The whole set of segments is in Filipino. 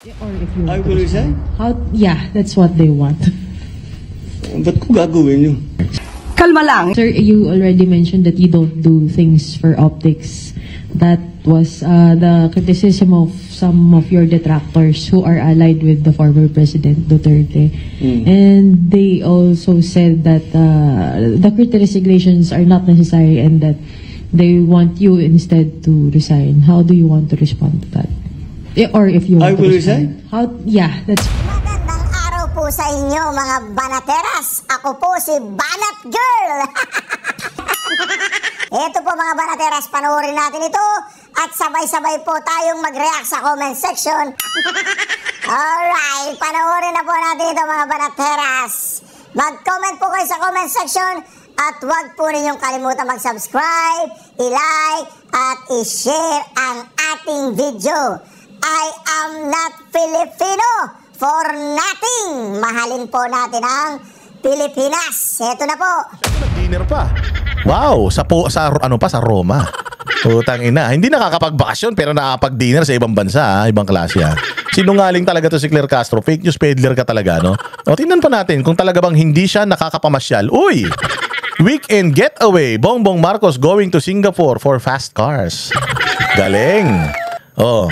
Or if you I want will to resign? How? Yeah, that's what they want. Ba't ko gagawin yun? Kalma lang. Sir, you already mentioned that you don't do things for optics. That was the criticism of some of your detractors who are allied with the former President Duterte. And they also said that the resignations are not necessary and that they want you instead to resign. How do you want to respond to that? Or if you want I to will respond. resign? How? Yeah, that's... Magandang araw po sa inyo mga banateras. Ako po si Banat Girl. Ito po mga banateras, panoorin natin ito at sabay-sabay po tayong mag-react sa comment section. Alright, panoorin na po natin ito mga banateras. Mag-comment po kayo sa comment section at huwag po ninyong kalimutan mag-subscribe, i-like at i-share ang ating video. I am not Filipino for nothing. Mahalin po natin ang Pilipinas. Ito na po. Dinner pa. Wow, sa Roma. Putang ina. Hindi nakakapagbakasyon pero nakakapag-dinner sa ibang bansa, ibang klase ha. Sinungaling talaga to si Claire Castro. Fake news peddler ka talaga, no? O tingnan pa natin kung talaga bang hindi siya nakakapamasyal. Uy! Weekend getaway. Bongbong Marcos going to Singapore for fast cars. Galing. Oh.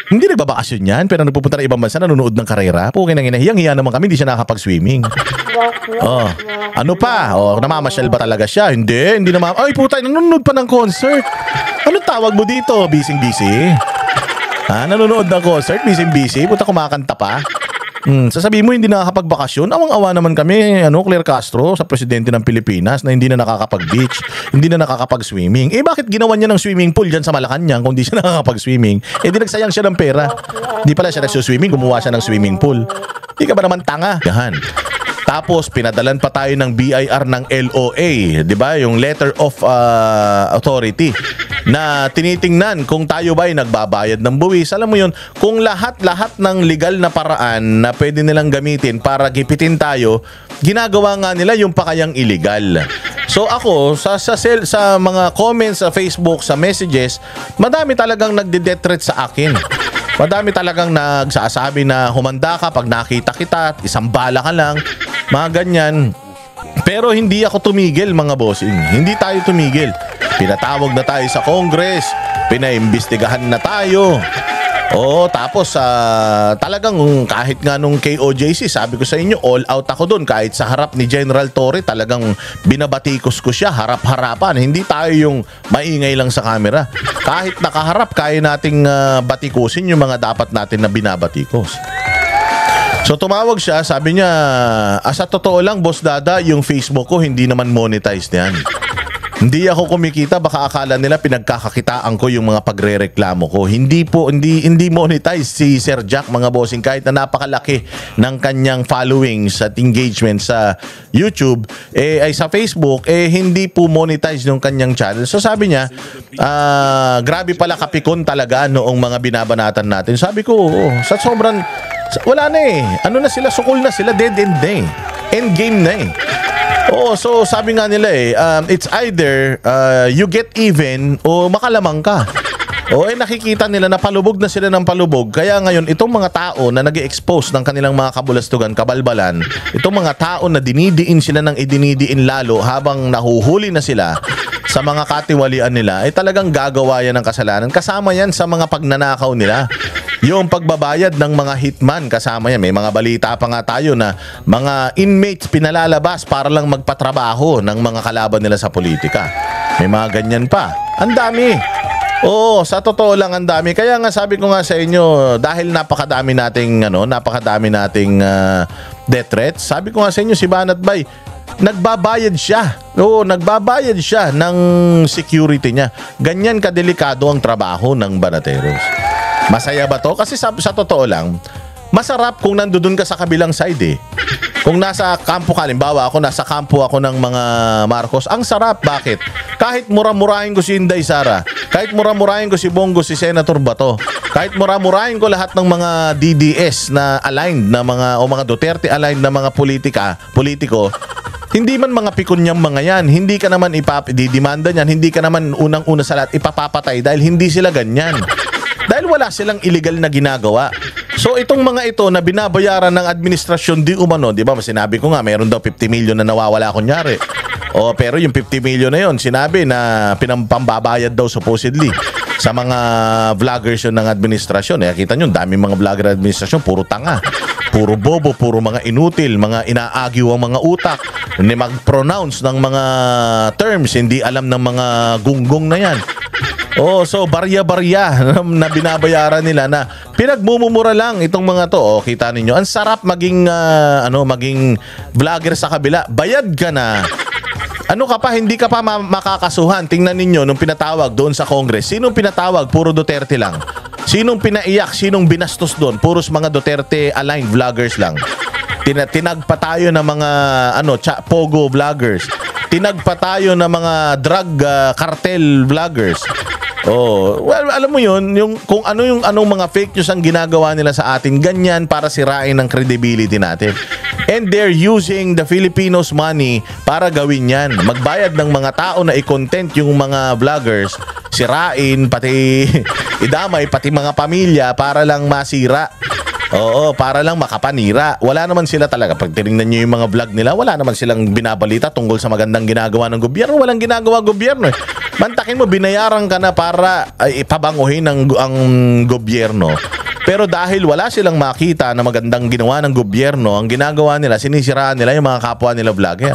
Hindi nagbabakasyon yan, pero nagpupunta na ibang bansa, nanonood ng karera. Pukin ang hinahiyang-hiya naman kami, hindi siya nakakapag-swimming. Oh, ano pa? Oh, namamasyal ba talaga siya? Hindi naman. Ay, puta, nanonood pa ng concert. Ano tawag mo dito? Busy-busy? Ha? Nanonood ng concert? Busy-busy? Puta, kumakanta pa? Sasabihin mo hindi nakakapagbakasyon. Awang-awa naman kami, Claire Castro, sa presidente ng Pilipinas na hindi na nakakapag-beach, hindi na nakakapag-swimming. Eh bakit ginawa niya ng swimming pool dyan sa Malacanang kung di siya nakakapag-swimming? Eh di nagsayang siya ng pera. Di pala siya nagsuswimming, gumawa siya ng swimming pool. Di ka ba naman tanga? Yahan. Tapos pinadalan pa tayo ng BIR ng LOA, 'di ba? Yung letter of authority na tinitingnan kung tayo ba ay nagbabayad ng buwis. Alam mo 'yun, kung lahat ng legal na paraan na pwede nilang gamitin para gipitin tayo, ginagawa nga nila yung pakayang illegal. So ako sa mga comments sa Facebook, sa messages, madami talagang nagde-death threat sa akin. Madami talagang nagsasabi na humanda ka pag nakita kita at isang bala ka lang. Mga ganyan. Pero hindi ako tumigil mga bossing. Hindi tayo tumigil. Pinatawag na tayo sa Congress. Pinaimbestigahan na tayo. Oo, tapos talagang kahit nga nung KOJC, sabi ko sa inyo, all out ako doon. Kahit sa harap ni General Torre, talagang binabatikos ko siya, harap-harapan. Hindi tayo yung maingay lang sa camera. Kahit nakaharap, kaya nating batikusin yung mga dapat natin na binabatikos. So tumawag siya, sabi niya, sa totoo lang, Boss Dada, yung Facebook ko hindi naman monetized yan. Hindi ako kumikita, baka akala nila pinagkakakitaan ko yung mga pagrereklamo ko. Hindi monetize si Sir Jack, mga bossing, kahit na napakalaki ng kanyang followings at engagement sa YouTube, ay sa Facebook, hindi po monetize yung kanyang channel. So sabi niya, grabe pala kapikon talaga noong mga binabanatan natin. Sabi ko, sa sobrang, wala na eh. Ano na sila, sukol na sila, dead end na eh. End game na eh. Oo, so sabi nga nila it's either you get even o makalamang ka. O nakikita nila na palubog na sila ng palubog. Kaya ngayon, itong mga tao na nag-expose ng kanilang mga kabulastugan, kabalbalan, itong mga tao na dinidiin sila ng idinidiin lalo habang nahuhuli na sila sa mga katiwalian nila, ay talagang gagawa yan ng kasalanan. Kasama yan sa mga pagnanakaw nila. Yung pagbabayad ng mga hitman, kasama yan. May mga balita pa nga tayo na mga inmates pinalalabas para lang magpatrabaho ng mga kalaban nila sa politika. May mga ganyan pa. Ang dami. Oo, sa totoo lang ang dami. Kaya nga sabi ko nga sa inyo, dahil napakadami nating death threats, sabi ko nga sa inyo, si Banat Bay, nagbabayad siya. Oo, nagbabayad siya ng security niya. Ganyan kadelikado ang trabaho ng banateros. Masaya ba to? Kasi sa totoo lang, masarap kung nandoon ka sa kabilang side eh. Kung nasa kampo ka, halimbawa ako, nasa kampo ako ng mga Marcos, ang sarap. Bakit? Kahit mura-murahin ko si Inday Sara, kahit mura-murahin ko si Bongo, si Senator Bato, kahit mura-murahin ko lahat ng mga DDS na aligned na mga, o mga Duterte aligned na mga politiko, hindi man mga pikon niyang mga yan, hindi ka naman ipapididimanda niyan, hindi ka naman unang-una sa lahat ipapapatay dahil hindi sila ganyan. Dahil wala silang illegal na ginagawa. So itong mga ito na binabayaran ng administrasyon di umano, di ba? Sinabi ko nga, meron daw 50 million na nawawala kunyari. O pero yung 50 million na yon, sinabi na pambabayad daw supposedly sa mga vloggers yun ng administrasyon. Kita nyo, daming mga vlogger ng administrasyon, puro tanga, puro bobo, puro mga inutil, mga inaagiw ang mga utak, hindi mag-pronounce ng mga terms, hindi alam ng mga gunggong na yan. Oh, so barya-barya na binabayaran nila na pinagmumura lang itong mga to. Oh, kita ninyo, ang sarap maging maging vlogger sa kabila. Bayad ka na. Ano ka pa, hindi ka pa makakasuhan. Tingnan ninyo nung pinatawag doon sa Congress. Sinong pinatawag? Puro Duterte lang. Sinong pinaiyak? Sinong binastos doon? Puros mga Duterte-aligned vloggers lang. Tinagpa tayo ng mga pogo vloggers. Tinagpa tayo ng mga drug cartel vloggers. Oh, well, alam mo yun, yung kung anong mga fake news ang ginagawa nila sa atin, ganyan para sirain ang credibility natin. And they're using the Filipinos' money para gawin yan. Magbayad ng mga tao na i-content yung mga vloggers, sirain, pati idamay, pati mga pamilya para lang masira. Oo, para lang makapanira. Wala naman sila talaga. Pag tinignan nyo yung mga vlog nila, wala naman silang binabalita tungkol sa magandang ginagawa ng gobyerno. Walang ginagawa gobyerno eh. Mantakin mo, binayaran ka na para ipabanguhin ang gobyerno. Pero dahil wala silang makita na magandang ginawa ng gobyerno, ang ginagawa nila, sinisiraan nila yung mga kapwa nila vlogger.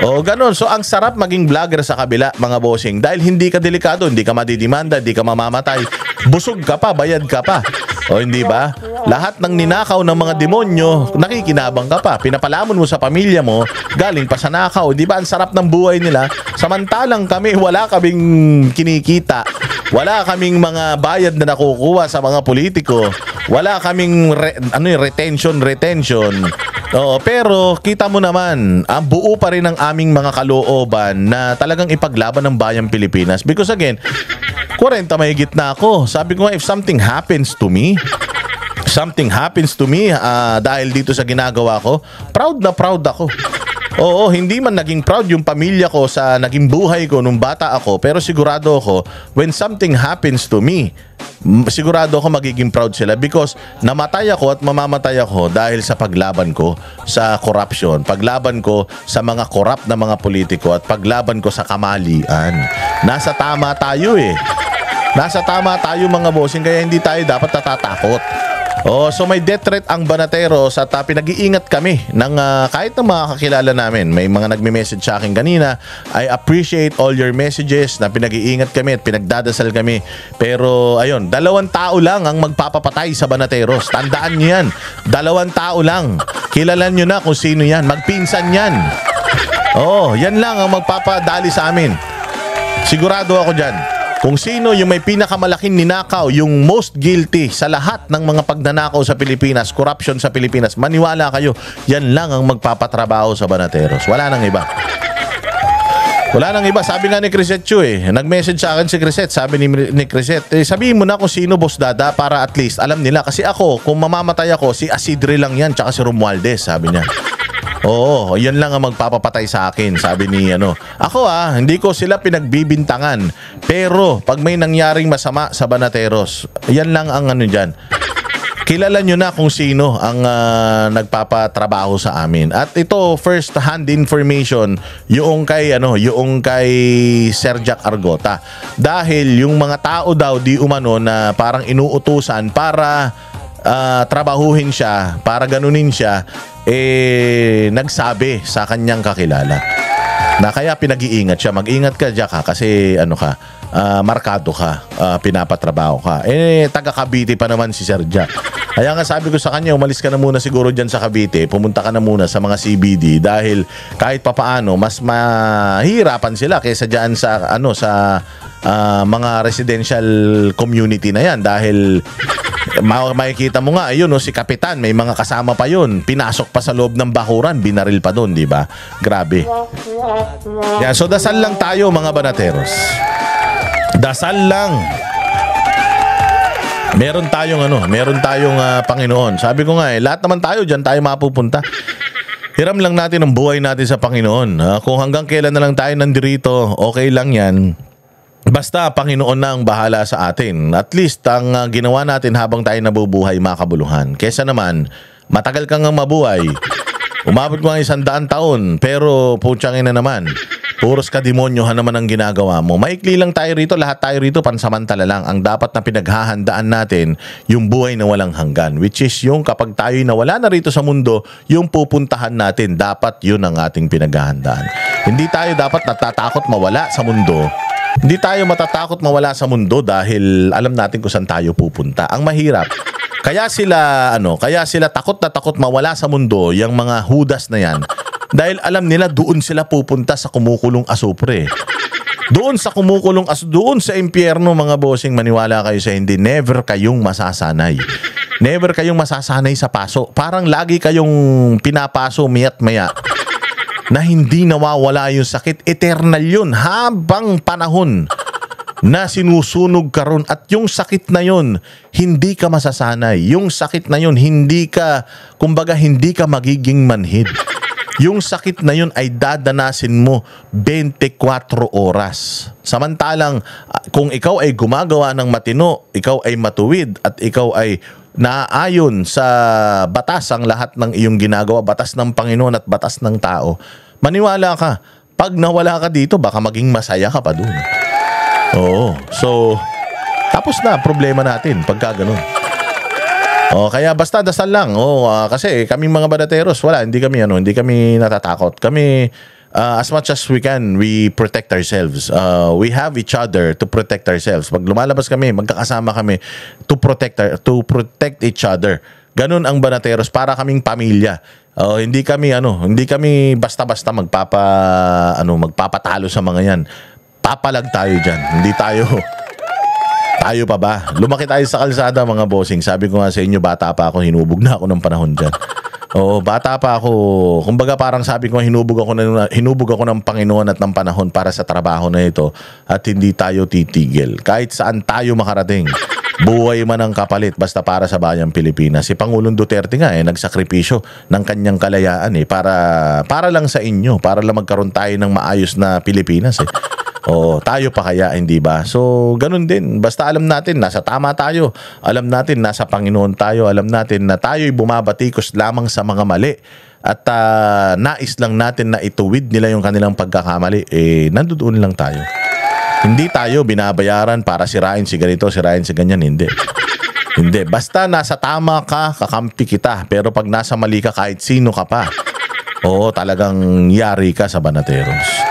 O ganun. So ang sarap maging vlogger sa kabila, mga bossing, dahil hindi ka delikado, hindi ka madidimanda, hindi ka mamamatay. Busog ka pa, bayad ka pa. O hindi ba? Lahat ng ninakaw ng mga demonyo, nakikinabang ka pa. Pinapalamon mo sa pamilya mo, galing pa sa nakaw. Di ba? Ang sarap ng buhay nila. Samantalang kami, wala kaming kinikita. Wala kaming mga bayad na nakukuha sa mga politiko. Wala kaming retention. Oo, pero kita mo naman, ang buo pa rin ang aming mga kalooban na talagang ipaglaban ng bayang Pilipinas. Because again, 40 mahigit na ako. Sabi ko nga, if something happens to me dahil dito sa ginagawa ko, proud na proud ako. Oo, hindi man naging proud yung pamilya ko sa naging buhay ko nung bata ako, pero sigurado ako, when something happens to me, sigurado ako magiging proud sila because namatay ako at mamamatay ako dahil sa paglaban ko sa corruption, paglaban ko sa mga corrupt na mga politiko at paglaban ko sa kamalian. Nasa tama tayo eh. Nasa tama tayo mga bossing, kaya hindi tayo dapat natatakot. Oh, so may death threat ang Banateros at pinag-iingat kami ng kahit ng mga kakilala namin. May mga nagme-message sa akin kanina. I appreciate all your messages na pinag-iingat kami at pinagdadasal kami. Pero ayun, 2 tao lang ang magpapapatay sa Banateros. Tandaan niyo yan. 2 tao lang. Kilalan niyo na kung sino yan. Magpinsan yan. Oh, yan lang ang magpapadali sa amin. Sigurado ako dyan. Kung sino yung may pinakamalaking ninakaw, yung most guilty sa lahat ng mga pagnanakaw sa Pilipinas, corruption sa Pilipinas, maniwala kayo, yan lang ang magpapatrabaho sa Banateros. Wala nang iba. Wala nang iba. Sabi nga ni Crisette Chu nag-message sa akin si Crisette. Sabi ni Crisette, sabihin mo na kung sino Boss Dada para at least alam nila. Kasi ako, kung mamamatay ako, si Asidre lang yan, tsaka si Romualdez, sabi niya. Oo, yan lang ang magpapapatay sa akin, sabi ni Ako hindi ko sila pinagbibintangan. Pero pag may nangyaring masama sa Banateros, yan lang ang dyan. Kilala nyo na kung sino ang nagpapatrabaho sa amin. At ito, first hand information, yung kay Sir Jack Argota. Dahil yung mga tao daw di umano na parang inuutusan para trabahuhin siya, para ganunin siya, nagsabi sa kanyang kakilala na kaya pinag-iingat siya. Mag-ingat ka, Jack, kasi markado ka, pinapatrabaho ka. Taga Cavite pa naman si Sir Jack. Kaya nga sabi ko sa kanya, umalis ka na muna siguro dyan sa Cavite, pumunta ka na muna sa mga CBD dahil kahit papaano mas mahirapan sila kaysa dyan sa mga residential community na yan dahil makikita mo nga, ayun, si Kapitan, may mga kasama pa yun. Pinasok pa sa loob ng bakuran, binaril pa doon, di ba? Grabe. Yeah, so dasal lang tayo mga Banateros. Dasal lang. Meron tayong Panginoon. Sabi ko nga lahat naman tayo diyan tayo mapupunta. Hiram lang natin ang buhay natin sa Panginoon. Kung hanggang kailan na lang tayo nandirito, okay lang 'yan. Basta Panginoon na ang bahala sa atin. At least ang ginawa natin habang tayo nabubuhay, makabuluhan. Kesa naman, matagal kang mabuhay. Umabot mo ng 100 taon, pero putyangin na naman. Puros kademonyohan naman ang ginagawa mo. Maikli lang tayo rito, lahat tayo rito pansamantala lang. Ang dapat na pinaghahandaan natin, yung buhay na walang hanggan. Which is yung kapag tayo'y nawala na rito sa mundo, yung pupuntahan natin, dapat yun ang ating pinaghahandaan. Hindi tayo dapat natatakot mawala sa mundo. Hindi tayo matatakot mawala sa mundo dahil alam natin kung saan tayo pupunta. Ang mahirap, kaya sila takot na takot mawala sa mundo, yung mga Judas na yan. Dahil alam nila doon sila pupunta sa kumukulong asupre. Doon sa impyerno, mga bossing, maniwala kayo sa hindi, never kayong masasanay. Never kayong masasanay sa paso. Parang lagi kayong pinapaso miya't maya na hindi nawawala yung sakit. Eternal yun habang panahon na sinusunog ka ron. At yung sakit na yun, hindi ka masasanay. Yung sakit na yun, hindi ka magiging manhid. Yung sakit na yun ay dadanasin mo 24 oras. Samantalang kung ikaw ay gumagawa ng matino, ikaw ay matuwid, at ikaw ay naaayon sa batas, ang lahat ng iyong ginagawa, batas ng Panginoon at batas ng tao, maniwala ka, pag nawala ka dito, baka maging masaya ka pa dun. Oo. So, tapos na problema natin pagka ganun. Kaya basta dasal lang. Kasi kaming mga banateros, hindi kami natatakot. Kami, as much as we can, we protect ourselves. We have each other to protect ourselves. Pag lumalabas kami, magkakasama kami to protect each other. Ganun ang banateros, para kaming pamilya. Hindi kami basta-basta magpapatalo sa mga yan. Papalag tayo dyan. Hindi tayo pa ba? Lumaki tayo sa kalsada, mga bossing. Sabi ko nga sa inyo, bata pa ako, hinubog na ako ng panahon dyan. Bata pa ako. Kumbaga parang sabi ko, hinubog ako ng Panginoon at ng panahon para sa trabaho na ito, at hindi tayo titigil. Kahit saan tayo makarating, buhay man ang kapalit, basta para sa bayang Pilipinas. Si Pangulong Duterte nga nagsakripisyo ng kanyang kalayaan para lang sa inyo, para lang magkaroon tayo ng maayos na Pilipinas tayo pa kaya, hindi ba? So, ganun din. Basta alam natin, nasa tama tayo. Alam natin, nasa Panginoon tayo. Alam natin na tayo'y bumabatikos lamang sa mga mali. At nais lang natin na ituwid nila yung kanilang pagkakamali. Nandoon lang tayo. Hindi tayo binabayaran para sirain si ganito, sirain si ganyan. Hindi. Hindi. Basta nasa tama ka, kakampi kita. Pero pag nasa mali ka, kahit sino ka pa, talagang yari ka sa banateros.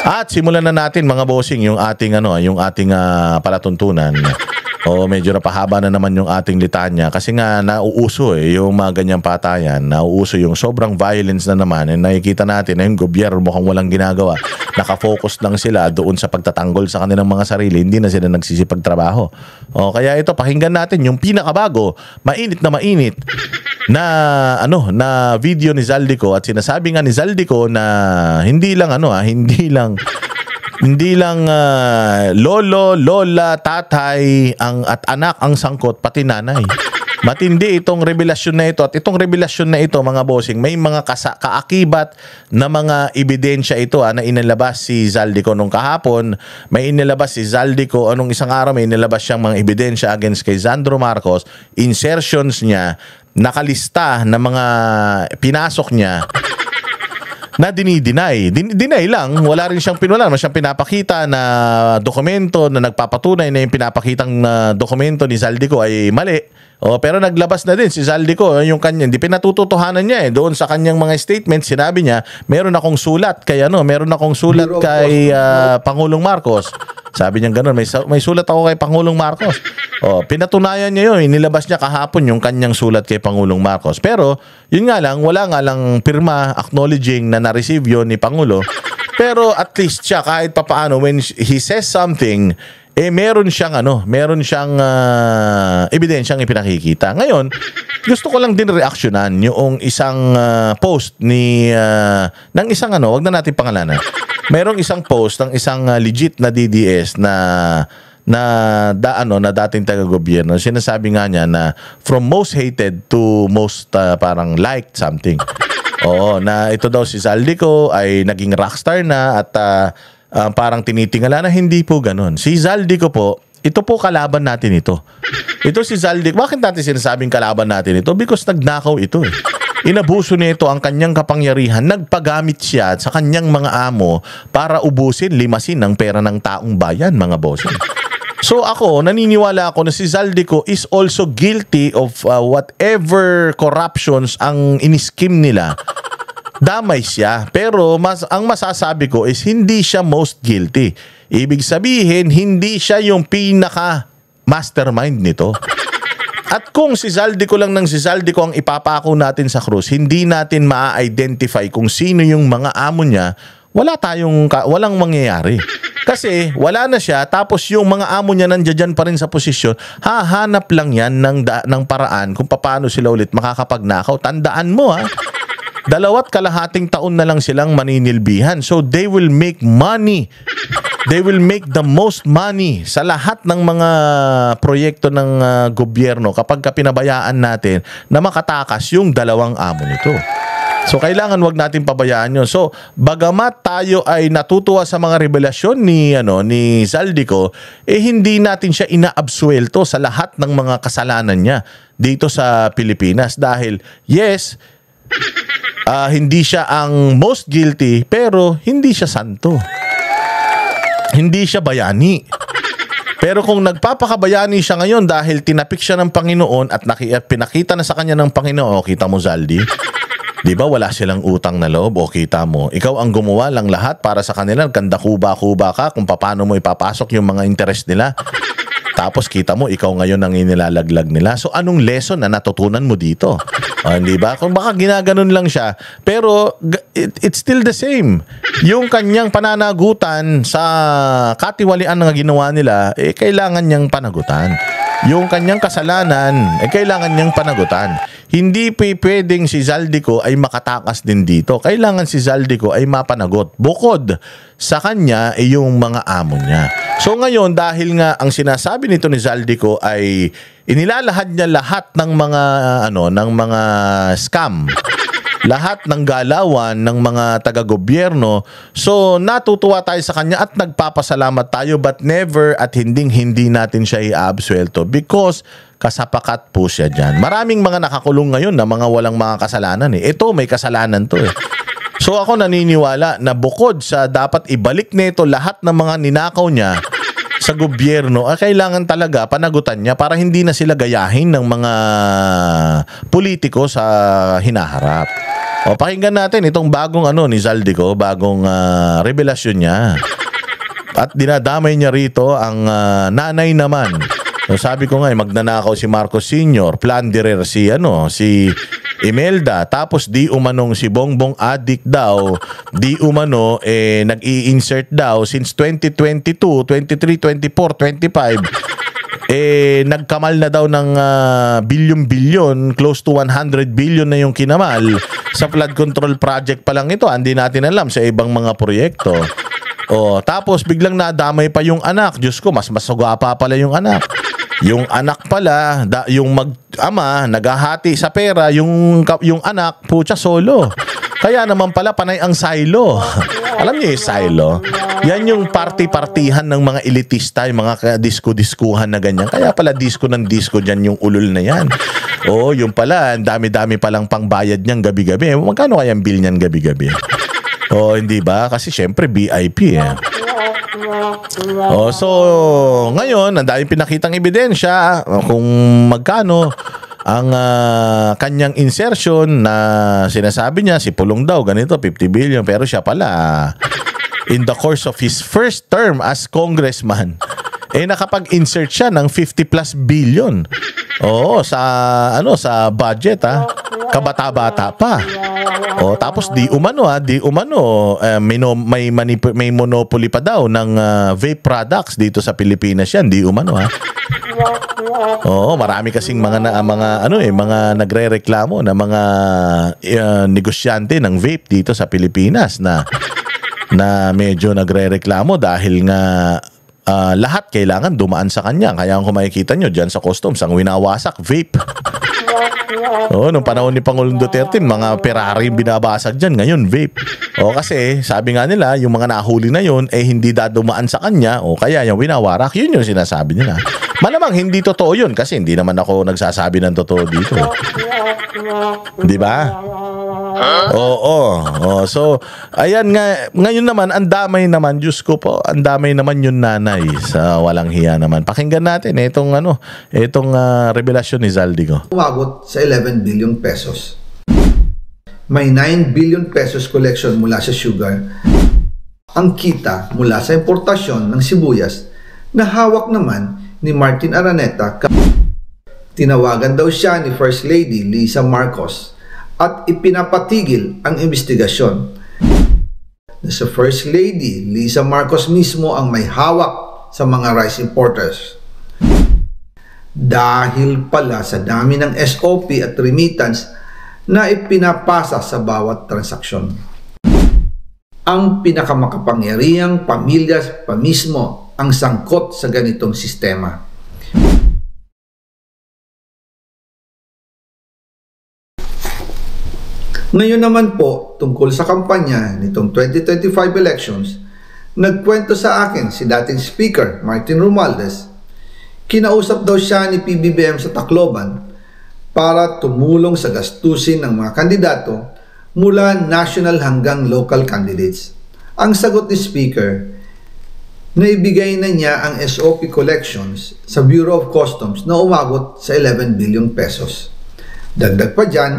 At simulan na natin, mga bossing, yung ating palatuntunan. Medyo napahaba na naman yung ating litanya kasi nga nauuso yung mga ganyang patayan, nauuso yung sobrang violence na naman, nakikita natin na yung gobyerno mukhang walang ginagawa. Nakafocus lang sila doon sa pagtatanggol sa kanilang mga sarili, hindi na sila nagsisipagtrabaho. Kaya ito, pakinggan natin yung pinakabago, mainit na video ni Zaldico, at sinasabi nga ni Zaldico na hindi lang lolo, lola, tatay at anak ang sangkot, pati nanay. Matindi itong revelasyon na ito, at itong revelasyon na ito, mga bossing, may mga kaakibat na mga ebidensya ito na inilabas si Zaldico nung kahapon. May inilabas si Zaldico anong isang araw, may inilabas siyang mga ebidensya against kay Sandro Marcos, insertions niya, nakalista na mga pinasok niya na dinideny. Deny lang, wala rin siyang pinapakita na dokumento na nagpapatunay na yung pinapakitang dokumento ni Zaldico ay mali. Pero naglabas na din si Zaldico yung kanya, hindi pinatututuhanan niya doon sa kanyang mga statement. Sinabi niya, meron akong sulat kay Pangulong Marcos. Sabi niya gano'n, may sulat ako kay Pangulong Marcos. Pinatunayan niya yun, inilabas niya kahapon yung kanyang sulat kay Pangulong Marcos. Pero yun nga lang, wala nga lang pirma acknowledging na na-receive yun ni Pangulo. Pero at least siya, kahit papaano, when he says something, meron siyang ebidensyang ipinakikita. Ngayon, gusto ko lang din reaksyonan yung isang post ng isang wag na natin pangalanan. Merong isang post ng isang legit na DDS na dating taga-gobyerno. Sinasabi nga niya na from most hated to most parang liked something. Na ito daw si Zaldico ay naging rockstar na, at parang tinitingala na hindi po ganun. Si Zaldico po, ito po kalaban natin ito. Ito si Zaldico. Bakit natin sinasabing kalaban natin ito? Because nagnakaw ito eh. Inabuso nito ang kanyang kapangyarihan. Nagpagamit siya sa kanyang mga amo para ubusin, limasin ang pera ng taong bayan, mga boss. So ako, naniniwala ako na si Zaldico is also guilty of whatever corruptions ang iniskim nila. Damay siya. Pero ang masasabi ko is hindi siya most guilty. Ibig sabihin, hindi siya yung pinaka mastermind nito. At kung si Zaldico lang ng si Zaldico ang ipapako natin sa krus, hindi natin ma-identify kung sino yung mga amo niya, walang mangyayari. Kasi wala na siya, tapos yung mga amo niya nandiyan pa rin sa posisyon, hahanap lang yan ng paraan kung paano sila ulit makakapagnakaw. Tandaan mo 2.5 taon na lang silang maninilbihan. So they will make money. They will make the most money sa lahat ng mga proyekto ng gobyerno kapag pinabayaan natin na makatakas yung dalawang amo nito. So kailangan wag natin pabayaan yun. So bagamat tayo ay natutuwa sa mga revelasyon ni Zaldico, hindi natin siya inaabsuelto sa lahat ng mga kasalanan niya dito sa Pilipinas dahil yes, hindi siya ang most guilty pero hindi siya santo. Hindi siya bayani. Pero kung nagpapakabayani siya ngayon dahil tinapik siya ng Panginoon at pinakita na sa kanya ng Panginoon, kita mo Zaldi, di ba wala silang utang na loob? O kita mo, ikaw ang gumawa lang lahat para sa kanila, ganda kuba-kuba ka kung paano mo ipapasok yung mga interest nila. Tapos kita mo, ikaw ngayon ang inilalaglag nila. So anong lesson na natutunan mo dito? Di ba? Kung baka ginaganon lang siya, pero it's still the same. Yung kanyang pananagutan sa katiwalian na ginawa nila, kailangan niyang panagutan. Yung kanyang kasalanan, kailangan niyang panagutan. Hindi pwedeng si Zaldico ay makatakas din dito. Kailangan si Zaldico ay mapanagot. Bukod sa kanya yung mga amo niya. So ngayon, dahil nga ang sinasabi nito ni Zaldico ay inilalahad niya lahat ng mga scam. Lahat ng galawan ng mga taga-gobyerno. So natutuwa tayo sa kanya at nagpapasalamat tayo, but never at hindi natin siya i-absuelto because kasapakat po siya dyan. Maraming mga nakakulong ngayon na mga walang mga kasalanan Ito may kasalanan to So ako naniniwala na bukod sa dapat ibalik nito lahat ng mga ninakaw niya sa gobyerno, kailangan talaga panagutan niya para hindi na sila gayahin ng mga politiko sa hinaharap. Pakinggan natin itong bagong ni Zaldico, bagong revelasyon niya. At dinadamay niya rito ang nanay naman. So sabi ko nga, magnanakaw si Marcos Sr., plunderer si Imelda, tapos di umanong si Bongbong addict daw, di umano nag-i-insert daw since 2022, 23, 24, 25, nagkamal na daw ng bilyon-bilyon, close to 100 billion na yung kinamal sa flood control project pa lang ito. Hindi natin alam sa ibang mga proyekto. Tapos biglang nadamay pa yung anak. Diyos ko, mas gwapa pala yung anak. Yung anak pala, yung mag-ama, naghahati sa pera, yung anak, pucha solo. Kaya naman pala panay ang silo. Alam niyo yung silo? Yan yung party-partihan ng mga elitista, yung mga disco-diskuhan na ganyan. Kaya pala disco ng disco dyan yung ulol na yan. Yung pala, dami-dami palang pangbayad niyang gabi-gabi. Magkano kaya ang bill niyan gabi-gabi? Hindi ba? Kasi syempre VIP so ngayon, ang daming pinakitang ebidensya kung magkano ang kanyang insertion na sinasabi niya, si Pulong daw, ganito, 50 billion. Pero siya pala, in the course of his first term as congressman, nakapag-insert siya ng 50 plus billion. Sa budget kabata-bata pa. Tapos di umano may monopoly pa daw ng vape products dito sa Pilipinas yan, di umano marami kasing mga nagrereklamo na mga negosyante ng vape dito sa Pilipinas na medyo nagrereklamo dahil nga lahat kailangan dumaan sa kanya. Kaya kung makikita nyo dyan sa customs, ang winawasak, vape. Nung panahon ni Pangulong Duterte, mga Ferrari yung binabasag dyan. Ngayon, vape. Kasi sabi nga nila, yung mga nahuli na yun, hindi dadumaan sa kanya, kaya yung winawarak, yun yung sinasabi nila. Malamang hindi totoo yun kasi hindi naman ako nagsasabi ng totoo dito. Di ba? So, ayan nga, ngayon naman, ang damay naman, Diyos ko po, ang damay naman yung nanay sa walang hiya naman. Pakinggan natin itong revelasyon ni Zaldico. Umabot sa 11 billion pesos. May 9 billion pesos collection mula sa sugar. Ang kita mula sa importasyon ng sibuyas na hawak naman ni Martin Araneta. Tinawagan daw siya ni First Lady Lisa Marcos at ipinapatigil ang investigasyon. Sa First Lady Lisa Marcos mismo ang may hawak sa mga rice importers. Dahil pala sa dami ng SOP at remittance na ipinapasa sa bawat transaksyon. Ang pinakamakapangyarihang pamilya pa mismo ang sangkot sa ganitong sistema. Ngayon naman po, tungkol sa kampanya nitong 2025 elections, nagkwento sa akin si dating Speaker Martin Romualdez. Kinausap daw siya ni PBBM sa Tacloban para tumulong sa gastusin ng mga kandidato mula national hanggang local candidates. Ang sagot ni Speaker, naibigay na niya ang SOP collections sa Bureau of Customs na umabot sa 11 billion pesos. Dagdag pa dyan,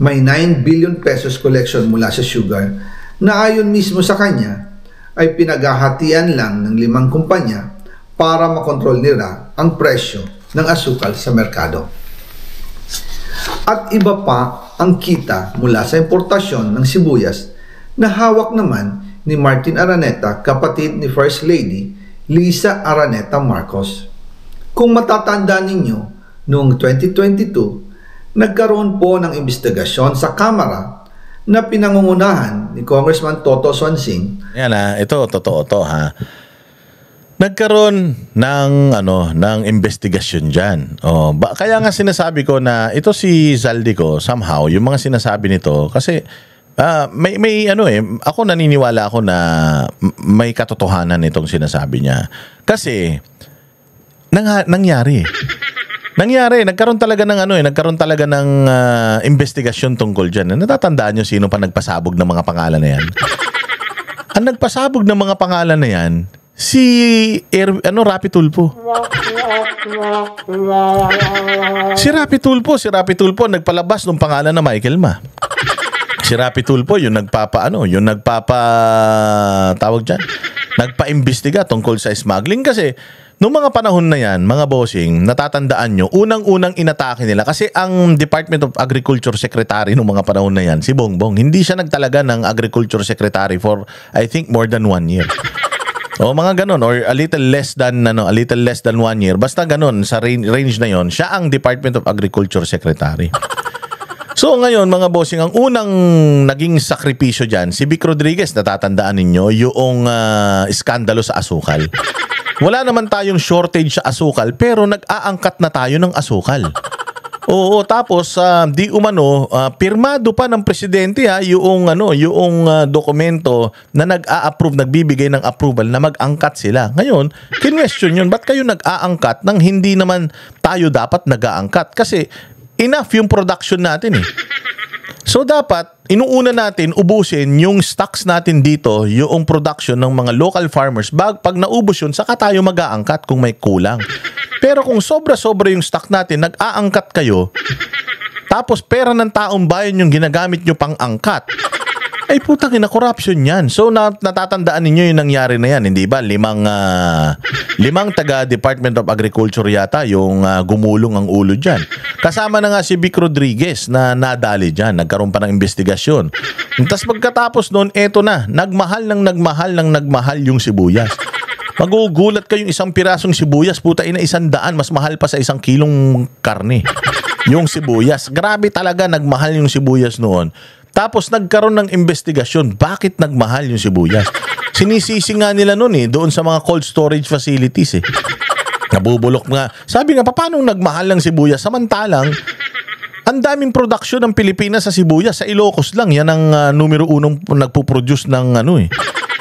may 9 billion pesos collection mula sa sugar na ayon mismo sa kanya ay pinaghahatian lang ng 5 kumpanya para makontrol nila ang presyo ng asukal sa merkado. At iba pa ang kita mula sa importasyon ng sibuyas na hawak naman ni Martin Araneta, kapatid ni First Lady Lisa Araneta Marcos. Kung matatandaan ninyo, noong 2022, nagkaroon po ng investigasyon sa Kamara na pinangungunahan ni Congressman Toto Swansing. Yan ito totoo to ha. Nagkaroon ng investigasyon diyan. Kaya nga sinasabi ko na ito si Zaldico somehow yung mga sinasabi nito kasi ako naniniwala ako na may katotohanan itong sinasabi niya. Kasi nangyari, nagkaroon talaga ng investigasyon tungkol diyan. Natatandaan niyo sino pa nagpasabog ng mga pangalan na yan? Ang nagpasabog ng mga pangalan na yan, si Rapi Tulfo. Si Rapi Tulfo nagpalabas ng pangalan na Michael Ma. Si Rapi Tulfo yung nagpa-imbestiga tungkol sa smuggling kasi noong mga panahon na yan, mga bossing, natatandaan nyo, unang-unang inatake nila kasi ang Department of Agriculture Secretary noong mga panahon na yan, si Bongbong, hindi siya nagtalaga ng Agriculture Secretary for I think more than 1 year. Mga ganon or a little less than 1 year. Basta ganon sa range na yon, siya ang Department of Agriculture Secretary. So ngayon mga bossing, ang unang naging sakripisyo diyan si Vic Rodriguez, natatandaan ninyo yung iskandalo sa asukal. Wala naman tayong shortage sa asukal pero nag-aangkat na tayo ng asukal. Tapos di umano pirmado pa ng presidente yung dokumento na nag-a-approve, nagbibigay ng approval na mag-angkat sila. Ngayon, kinwestiyon yun, ba't kayo nag-aangkat nang hindi naman tayo dapat nag-aangkat? Kasi enough yung production natin eh. So dapat inuuna natin ubusin yung stocks natin dito, yung production ng mga local farmers. Pag naubos yun, saka tayo mag-aangkat kung may kulang. Pero kung sobra-sobra yung stock natin, nag-aangkat kayo, tapos pera ng taong bayan yung ginagamit nyo pang angkat, ay putang ina, corruption yan. So natatandaan ninyo yung nangyari na yan, hindi ba? Limang taga Department of Agriculture yata yung gumulong ang ulo dyan. Kasama na nga si Vic Rodriguez na nadali dyan. Nagkaroon pa ng investigasyon. Tapos pagkatapos noon, eto na, nagmahal yung sibuyas. Magugulat kayong isang pirasong sibuyas, puta ina, 100, mas mahal pa sa 1 kilong karne. Yung sibuyas. Grabe talaga, nagmahal yung sibuyas noon. Tapos nagkaroon ng investigasyon, bakit nagmahal yung sibuyas? Sinisisi nga nila noon doon sa mga cold storage facilities Nabubulok nga. Sabi nga, paano nagmahal ng sibuyas? Samantalang, Ang daming production ng Pilipinas sa sibuyas. Sa Ilocos lang, yan ang numero unong nagpo-produce ng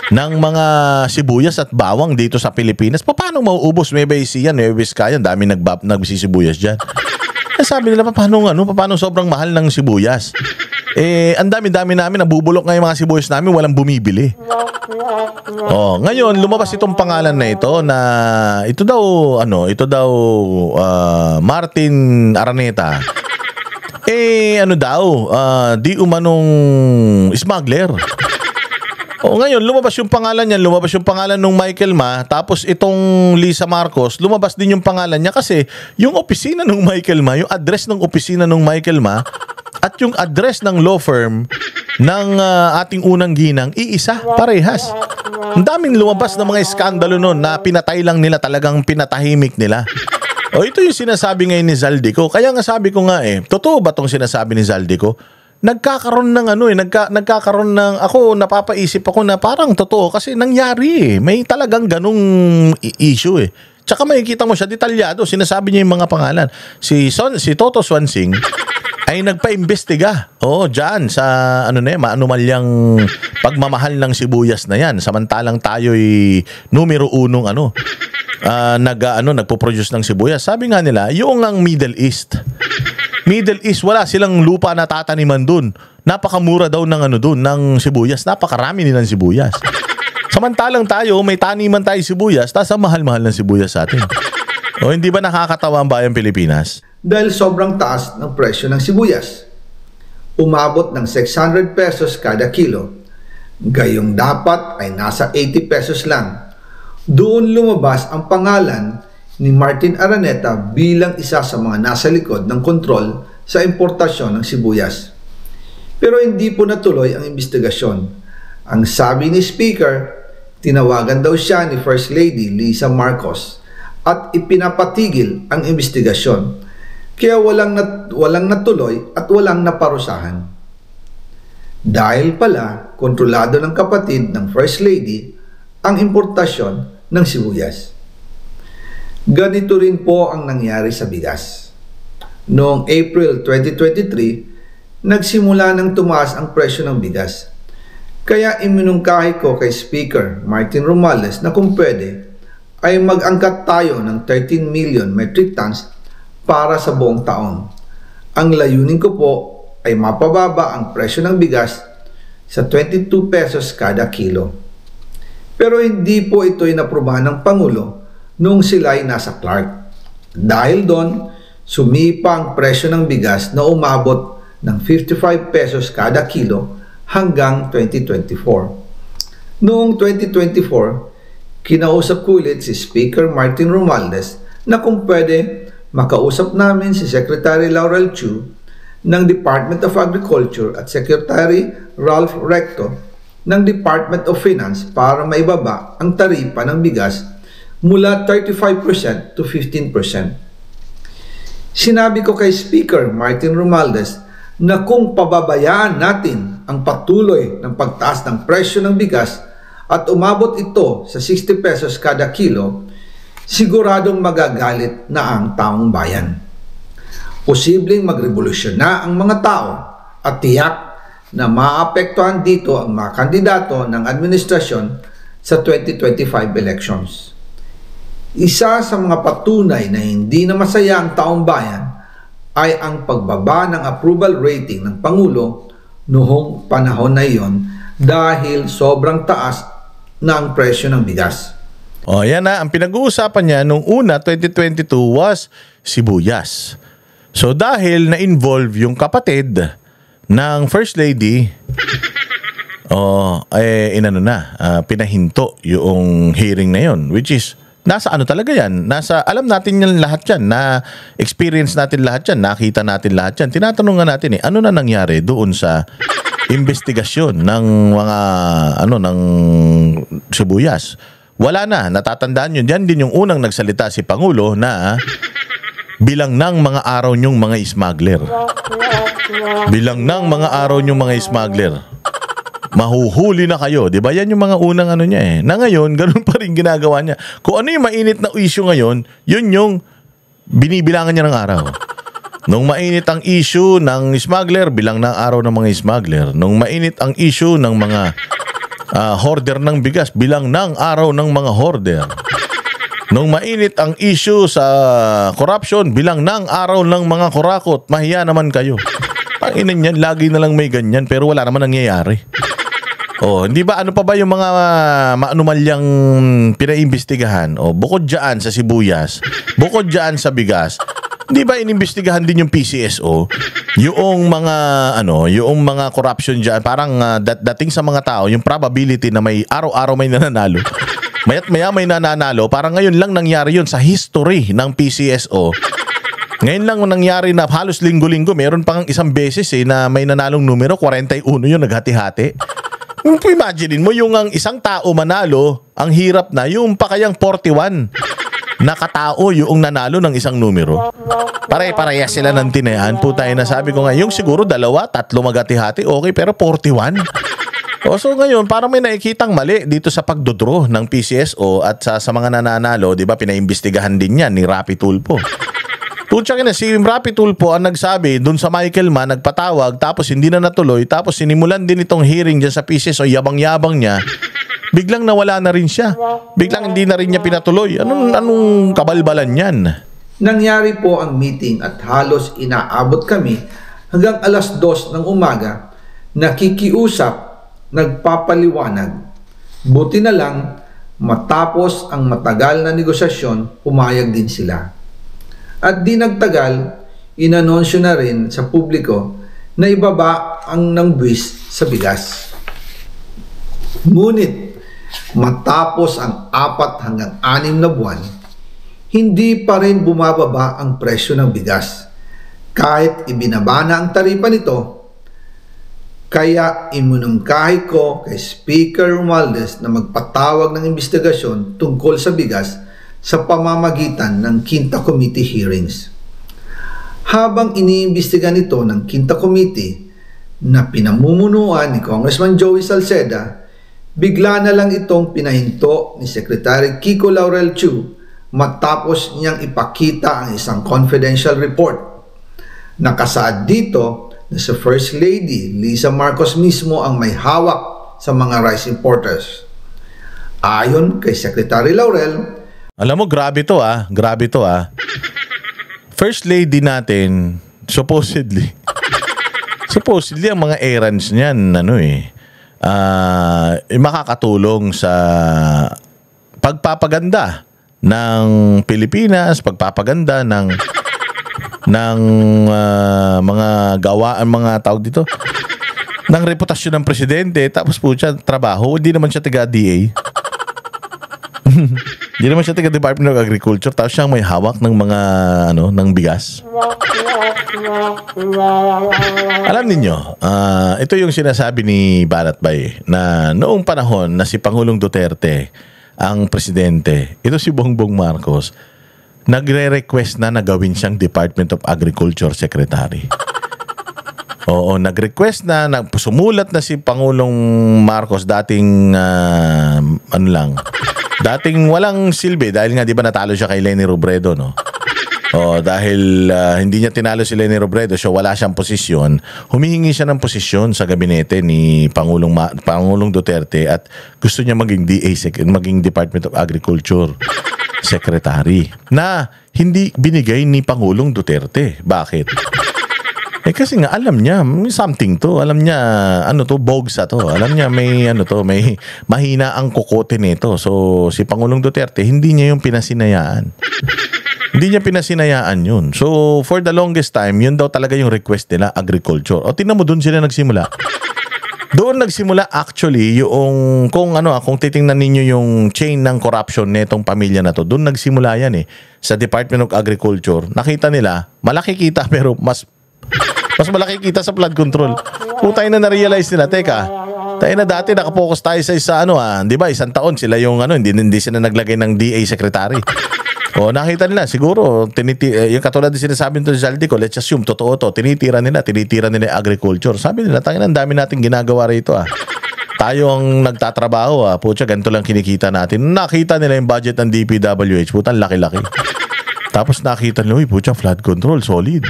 ng mga sibuyas at bawang dito sa Pilipinas. Paano mauubos? May Baysiyan, may Vizcayan, dami nagsisibuyas dyan. Sabi nila, paano sobrang mahal ng sibuyas? Ang dami-dami namin, nabubulok nga yung mga sibuyas namin, walang bumibili. Ngayon, lumabas itong pangalan na ito na ito daw Martin Araneta. Di umanong smuggler. Ngayon, lumabas yung pangalan niya, lumabas yung pangalan ng Michael Ma, tapos itong Lisa Marcos, lumabas din yung pangalan niya kasi yung opisina ng Michael Ma, yung address ng opisina ng Michael Ma, at yung address ng law firm ng ating unang ginang, iisa, parehas. Ang daming lumabas na mga iskandalo noon na pinatay lang nila, talagang pinatahimik nila. Ito yung sinasabi ngayon ni Zaldico. Kaya nga sabi ko nga totoo ba tong sinasabi ni Zaldico? Nagkakaroon ng nagkakaroon ng, ako napapaisip ako na parang totoo kasi nangyari may talagang ganung issue Tsaka makikita mo siya detalyado, sinasabi niya yung mga pangalan. Si Toto Swansing ay nagpa-imbestiga. Diyan sa maanumalyang pagmamahal ng sibuyas na yan. Samantalang tayo'y numero unong nagpo-produce ng sibuyas. Sabi nga nila, yung ang Middle East, wala silang lupa na tataniman dun. Napakamura daw ng ng sibuyas. Napakarami nilang sibuyas. Samantalang tayo, may taniman tayo sibuyas, tapos ang mahal-mahal ng sibuyas sa atin. Hindi ba nakakatawa ang bayang Pilipinas? Dahil sobrang taas ng presyo ng sibuyas. Umabot ng 600 pesos kada kilo. Gayong dapat ay nasa 80 pesos lang. Doon lumabas ang pangalan ni Martin Araneta bilang isa sa mga nasa likod ng kontrol sa importasyon ng sibuyas. Pero hindi po natuloy ang investigasyon. Ang sabi ni Speaker, tinawagan daw siya ni First Lady Lisa Marcos at ipinapatigil ang investigasyon. Kaya walang natuloy at walang naparusahan. Dahil pala, kontrolado ng kapatid ng First Lady ang importasyon ng sibuyas. Ganito rin po ang nangyari sa bigas. Noong April 2023, nagsimula ng tumaas ang presyo ng bigas. Kaya iminungkahi ko kay Speaker Martin Romualdez na kung pwede ay mag-angkat tayo ng 13 million metric tons para sa buong taon. Ang layunin ko po ay mapababa ang presyo ng bigas sa 22 pesos kada kilo. Pero hindi po ito inaprubahan ng Pangulo noong sila ay nasa Clark. Dahil doon, sumipa ang presyo ng bigas na umabot ng 55 pesos kada kilo hanggang 2024. Noong 2024, kinausap ko ulit si Speaker Martin Romualdez na kung pwede makausap namin si Secretary Laurel Chu ng Department of Agriculture at Secretary Ralph Recto ng Department of Finance para maibaba ang taripa ng bigas mula 35% to 15%. Sinabi ko kay Speaker Martin Romualdez na kung pababayaan natin ang patuloy ng pagtaas ng presyo ng bigas at umabot ito sa 60 pesos kada kilo, siguradong magagalit na ang taong bayan. Posibleng magrevolusyon na ang mga tao at tiyak na maapektuhan dito ang mga kandidato ng administrasyon sa 2025 elections. Isa sa mga patunay na hindi na masaya ang taong bayan ay ang pagbaba ng approval rating ng Pangulo noong panahon na iyon dahil sobrang taas na ang presyo ng bigas. Yan na. Ang pinag-uusapan niya nung una, 2022, was sibuyas. So dahil na-involve yung kapatid ng First Lady, pinahinto yung hearing na yun, which is nasa talaga yan. Alam natin yan lahat yan. Na-experience natin lahat yan. Nakita natin lahat yan. Tinatanong nga natin ano na nangyari doon sa investigasyon ng mga ng sibuyas. Wala na. Natatandaan yun. Yan din yung unang nagsalita si Pangulo na bilang ng mga araw nyong mga smuggler. Bilang ng mga araw nyong mga smuggler. Mahuhuli na kayo. Diba? Yan yung mga unang niya Na ngayon, ganun pa rin ginagawa niya. Kung ano yung mainit na issue ngayon, yun yung binibilangan niya ng araw. Nung mainit ang issue ng smuggler, bilang ng araw ng mga smuggler. Nung mainit ang issue ng mga hoarder ng bigas, bilang ng araw ng mga hoarder. Nung mainit ang issue sa corruption, bilang ng araw ng mga kurakot. Mahiya naman kayo. Ang inan yan, lagi na lang may ganyan pero wala naman nangyayari. Hindi ba ano pa ba yung mga maanumalyang pinaimbestigahan? Bukod dyan sa sibuyas, bukod dyan sa bigas, hindi ba inimbestigahan din yung PCSO? Yung mga yung mga corruption dyan, parang dating sa mga tao, yung probability na may araw-araw may nananalo. Maya't maya may nananalo, parang ngayon lang nangyari yun sa history ng PCSO. Ngayon lang nangyari na halos linggo-linggo, meron pang isang beses na may nanalong numero, 41 yun, naghati-hati. Imagine mo yung ang isang tao manalo, ang hirap na, yung pa kayang 41 na katao yung nanalo ng isang numero. Pare-parehas sila ng tinayaan. Puta na sabi ko nga, yung siguro 2, 3 maghati-hati, okay, pero 41. So ngayon, parang may nakikitang mali dito sa pagdodraw ng PCSO at sa mga nananalo, di ba, pinaimbestigahan din yan ni Rapi Tulfo. Putsang ina, si Rapi Tulfo ang nagsabi dun sa Michael Mann, nagpatawag, tapos hindi na natuloy, tapos sinimulan din itong hearing dyan sa PCSO, yabang-yabang niya, biglang nawala na rin siya. Biglang hindi na rin niya pinatuloy. Anong kabalbalan yan? Nangyari po ang meeting at halos inaabot kami hanggang 2:00 ng umaga, nakikiusap, nagpapaliwanag. Buti na lang, matapos ang matagal na negosasyon, pumayag din sila. At di nagtagal, inanunsyo na rin sa publiko na ibaba ang ng buwis sa bigas. Ngunit, matapos ang 4 hanggang 6 na buwan, hindi pa rin bumababa ang presyo ng bigas. Kahit ibinaba na ang taripa nito, kaya iminungkahi ko kay Speaker Romualdez na magpatawag ng investigasyon tungkol sa bigas sa pamamagitan ng Quinta Committee hearings. Habang iniimbestiga nito ng Quinta Committee na pinamumunuan ni Congressman Joey Salceda, bigla na lang itong pinahinto ni Secretary Kiko Laurel Chu matapos niyang ipakita ang isang confidential report. Nakasaad dito na si First Lady Lisa Marcos mismo ang may hawak sa mga rice importers. Ayon kay Secretary Laurel, alam mo, grabe to ah. First Lady natin, supposedly ang mga errands niyan, makakatulong sa pagpapaganda ng Pilipinas, pagpapaganda ng mga gawaan, mga tawag dito, ng reputasyon ng presidente. Tapos po siya, trabaho, hindi naman siya taga-DA. Hindi naman siya taga Department of Agriculture, tapos siyang may hawak ng mga ng bigas. Alam niyo, ito yung sinasabi ni Balatbay na noong panahon na si Pangulong Duterte ang presidente, ito si Bongbong Marcos, nagre-request na gawin siyang Department of Agriculture Secretary. Oo, nag-request na, sumulat na si Pangulong Marcos, dating dating walang silbi dahil nga di ba natalo siya kay Leni Robredo, no? Dahil hindi niya tinalo si Leni Robredo, so wala siyang posisyon. Humihingi siya ng posisyon sa gabinete ni Pangulong Duterte at gusto niya maging maging Department of Agriculture Secretary na hindi binigay ni Pangulong Duterte. Bakit? Kasi nga alam niya may something to, alam niya bogsa to, alam niya may may mahina ang kokote nito. So si Pangulong Duterte hindi niya yung pinasinayaan. Hindi niya pinasinayaan yun. So for the longest time, yun daw talaga yung request nila, agriculture. O tingnan mo, doon sila nagsimula. Doon nagsimula actually yung kung titingnan ninyo yung chain ng corruption netong pamilya na to, doon nagsimula yan sa Department of Agriculture. Nakita nila, malaki kita pero mas malaki kita sa flood control. Putay na na-realize nila, teka, tayo na dati nakapokus tayo sa di ba, 1 taon sila yung hindi sila naglagay ng DA secretary. Nakita nila, siguro, yung katulad din sinasabi nito sa Zaldico, let's assume, totoo to, tinitira nila agriculture. Sabi nila, tangina, ang dami nating ginagawa rito Tayo ang nagtatrabaho Pucha, ganito lang kinikita natin. Nakita nila yung budget ng DPWH, putang laki-laki. Tapos nakita nila, pucha, flood control, solid.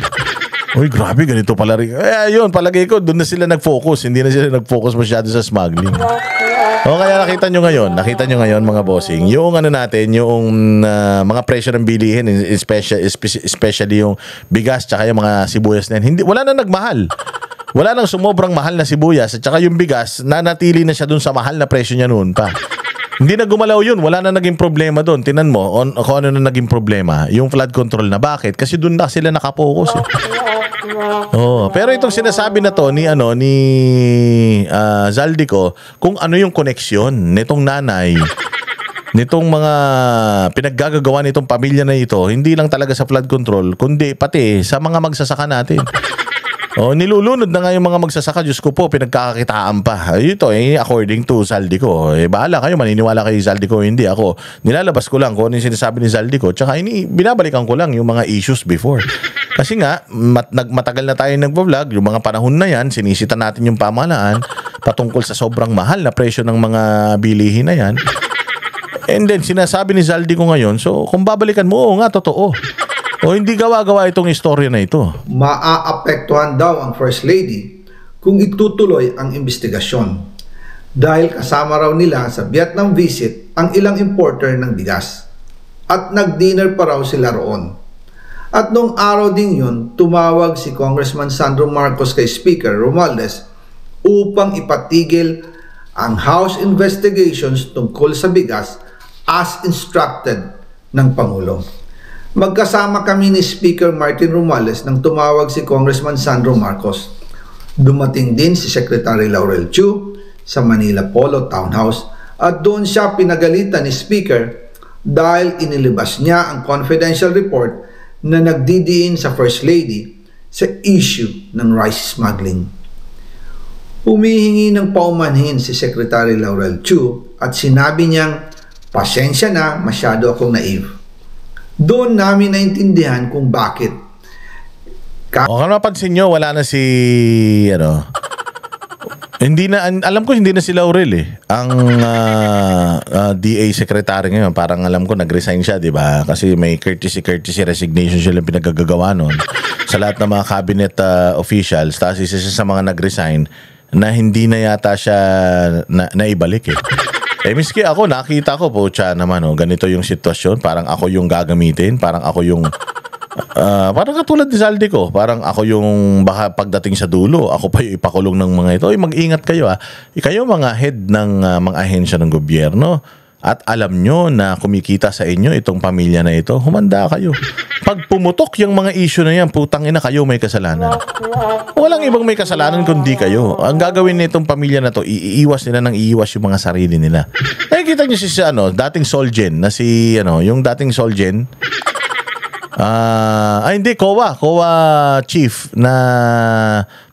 Uy, grabe, ganito pala rin. Ayun, palagay ko, doon na sila nag-focus. Hindi na sila nag-focus masyado sa smuggling. O kaya nakita nyo ngayon mga bossing, yung ano natin, yung mga presyo ng bilihin, especially yung bigas tsaka yung mga sibuyas na yan, wala na nagmahal. Wala nang sumobrang mahal na sibuyas at tsaka yung bigas, nanatili na siya dun sa mahal na presyo niya noon pa. Hindi na gumalaw yun. Wala na naging problema doon. Tinan mo kung ano na naging problema. Yung flood control na. Bakit? Kasi doon na sila nakapokus. Oh, pero itong sinasabi na to ni Zaldico, kung ano yung koneksyon nitong nanay, nitong mga pinaggagawa nitong pamilya na ito, hindi lang talaga sa flood control, kundi pati sa mga magsasaka natin. Oh, nilulunod na nga yung mga magsasaka. Diyos ko po, pinagkakakitaan pa. Ito, according to Zaldico. Bahala kayo, maniniwala kay Zaldico, hindi ako. Nilalabas ko lang kung ano yung sinasabi ni Zaldico. Tsaka binabalikan ko lang yung mga issues before. Kasi nga, matagal na tayo nag-vlog. Yung mga panahon na yan, sinisita natin yung pamahalaan patungkol sa sobrang mahal na presyo ng mga bilihin na yan. And then, sinasabi ni Zaldico ngayon, so kung babalikan mo, oo nga, totoo. O hindi gawa-gawa itong istorya na ito. Maaapektuhan daw ang First Lady kung itutuloy ang investigasyon. Dahil kasama raw nila sa Vietnam visit ang ilang importer ng bigas. At nag-dinner pa raw sila roon. At nung araw din yun, tumawag si Congressman Sandro Marcos kay Speaker Romualdez upang ipatigil ang House investigations tungkol sa bigas as instructed ng Pangulo. Magkasama kami ni Speaker Martin Romualdez nang tumawag si Congressman Sandro Marcos. Dumating din si Secretary Laurel Chu sa Manila Polo Townhouse at doon siya pinagalitan ni Speaker dahil inilabas niya ang confidential report na nagdidiin sa First Lady sa issue ng rice smuggling. Humihingi ng paumanhin si Secretary Laurel Chu at sinabi niyang, pasensya na, masyado akong naive. Doon namin naintindihan kung bakit. Kung napansin nyo, wala na si hindi na, alam ko hindi na si Laurel ang DA secretary ngayon. Parang alam ko nag-resign siya, di ba? Kasi may courtesy resignation sila pinagagagawa nun sa lahat ng mga cabinet officials. Tapos isa siya sa mga nag-resign na hindi na yata siya naibalik miski ako, nakita ko po siya naman, ganito yung sitwasyon. Parang ako yung gagamitin. Parang ako yung, parang katulad ni Zaldico. Parang ako yung baka pagdating sa dulo, ako pa yung ipakulong ng mga ito. Mag-ingat kayo Kayo mga head ng mga ahensya ng gobyerno. At alam nyo na kumikita sa inyo itong pamilya na ito, humanda kayo. Pag pumutok yung mga issue na yan, putang ina, kayo may kasalanan. Walang ibang may kasalanan kundi kayo. Ang gagawin nitong pamilya na to, iiwas yung mga sarili nila. Nakikita nyo si dating Solgen na si yung dating Solgen. Hindi, COA chief na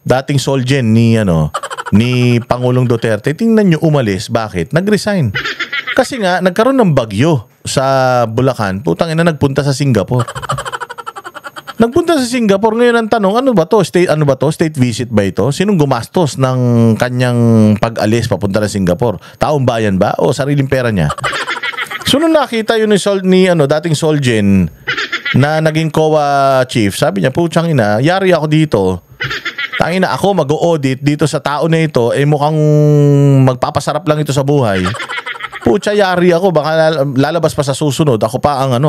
dating Solgen ni Pangulong Duterte. Tingnan nyo umalis. Bakit? Nag-resign. Kasi nga, nagkaroon ng bagyo sa Bulacan. Putang ina, nagpunta sa Singapore. Nagpunta sa Singapore. Ngayon ang tanong, ano ba to? State visit ba ito? Sinong gumastos ng kanyang pag-alis papunta na Singapore? Taong bayan ba? O sariling pera niya? So nung nakita yun ni dating Solgen na naging COA chief, sabi niya, putang ina, yari ako dito. Tangina, ako mag-o-audit dito sa tao na ito, mukhang magpapasarap lang ito sa buhay. Pucha, yari ako, baka lalabas pa sa susunod. Ako pa ang